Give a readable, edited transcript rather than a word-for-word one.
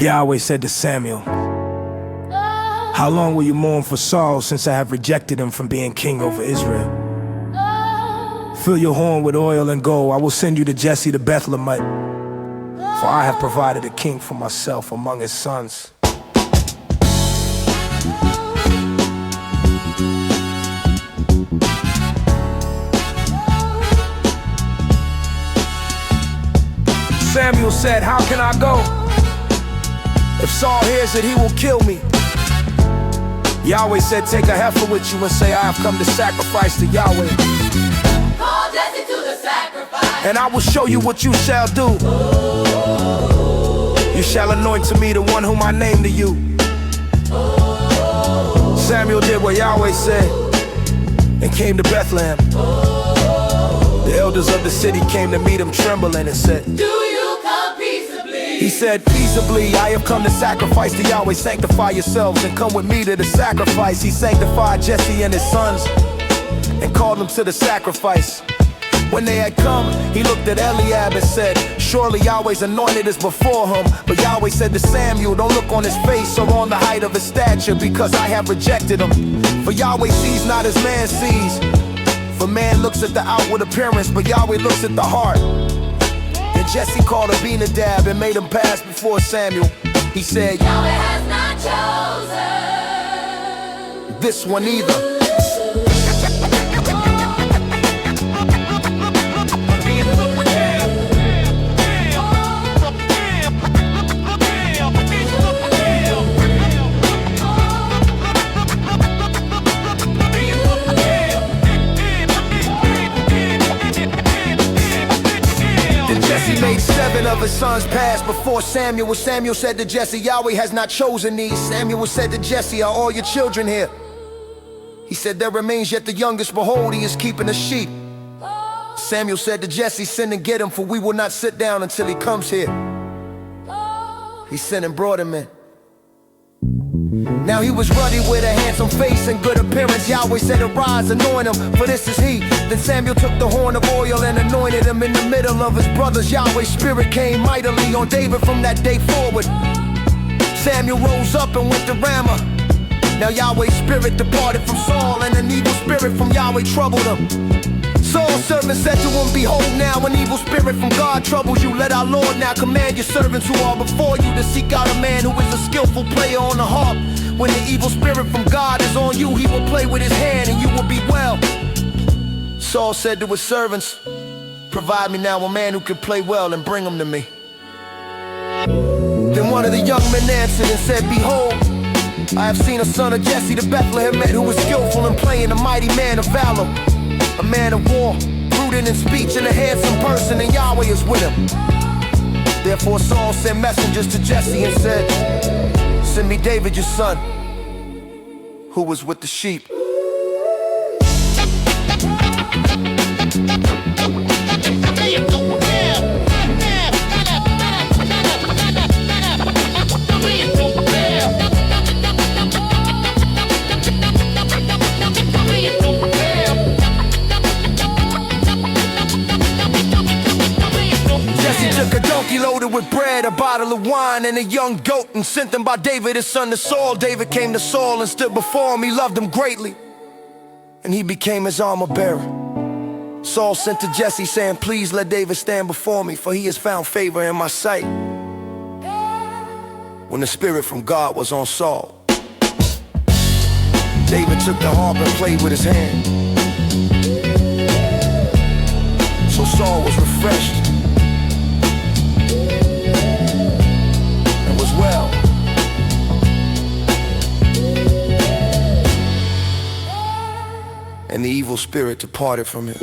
Yahweh said to Samuel, "How long will you mourn for Saul, since I have rejected him from being king over Israel? Fill your horn with oil and go. I will send you to Jesse the Bethlehemite, for I have provided a king for myself among his sons." Samuel said, "How can I go? If Saul hears it, he will kill me." Yahweh said, "Take a heifer with you and say, I have come to sacrifice to Yahweh. Call Jesse to the sacrifice, And I will show you what you shall do. You shall anoint to me the one whom I name to you." Samuel did what Yahweh said and came to Bethlehem. The elders of the city came to meet him trembling and said, "Do you come peaceably?" He said, "Peaceably, I have come to sacrifice to Yahweh. Sanctify yourselves and come with me to the sacrifice." He sanctified Jesse and his sons and called them to the sacrifice. When they had come, he looked at Eliab and said, "Surely Yahweh's anointed is before him." But Yahweh said to Samuel, "Don't look on his face or on the height of his stature, because I have rejected him. For Yahweh sees not as man sees. For man looks at the outward appearance, but Yahweh looks at the heart." Then Jesse called Abinadab and made him pass before Samuel. He said, Yahweh has not chosen "This one either." Jesse made 7 of his sons pass before Samuel. Samuel said to Jesse, "Yahweh has not chosen these." Samuel said to Jesse, "Are all your children here?" He said, "There remains yet the youngest. Behold, he is keeping the sheep." Samuel said to Jesse, "Send and get him, for we will not sit down until he comes here." He sent and brought him in. Now he was ruddy with a handsome face and good appearance. Yahweh said, "Arise, anoint him, for this is he." Then Samuel took the horn of oil and anointed him in the middle of his brothers. Yahweh's spirit came mightily on David from that day forward. Samuel rose up and went to Ramah. Now Yahweh's spirit departed from Saul, and an evil spirit from Yahweh troubled him. Saul's servant said to him, "Behold, now an evil spirit from God troubles you. Let our Lord now command your servants who are before you to seek out a man who is a skillful player on the harp. When the evil spirit from God is on you, he will play with his hand and you will be well." Saul said to his servants, "Provide me now a man who can play well and bring him to me." Then one of the young men answered and said, "Behold, I have seen a son of Jesse the Bethlehemite who is skillful in playing, a mighty man of valor, a man of war, prudent in speech, and a handsome person, and Yahweh is with him." Therefore Saul sent messengers to Jesse and said, "Send me David your son, who was with the sheep." Jesse took a donkey loaded with bread, a bottle of wine, and a young goat, and sent them by David his son to Saul. David came to Saul and stood before him. He loved him greatly, and he became his armor bearer. Saul sent to Jesse, saying, "Please let David stand before me, for he has found favor in my sight." When the spirit from God was on Saul, David took the harp and played with his hand. So Saul was refreshed and was well. And the evil spirit departed from him.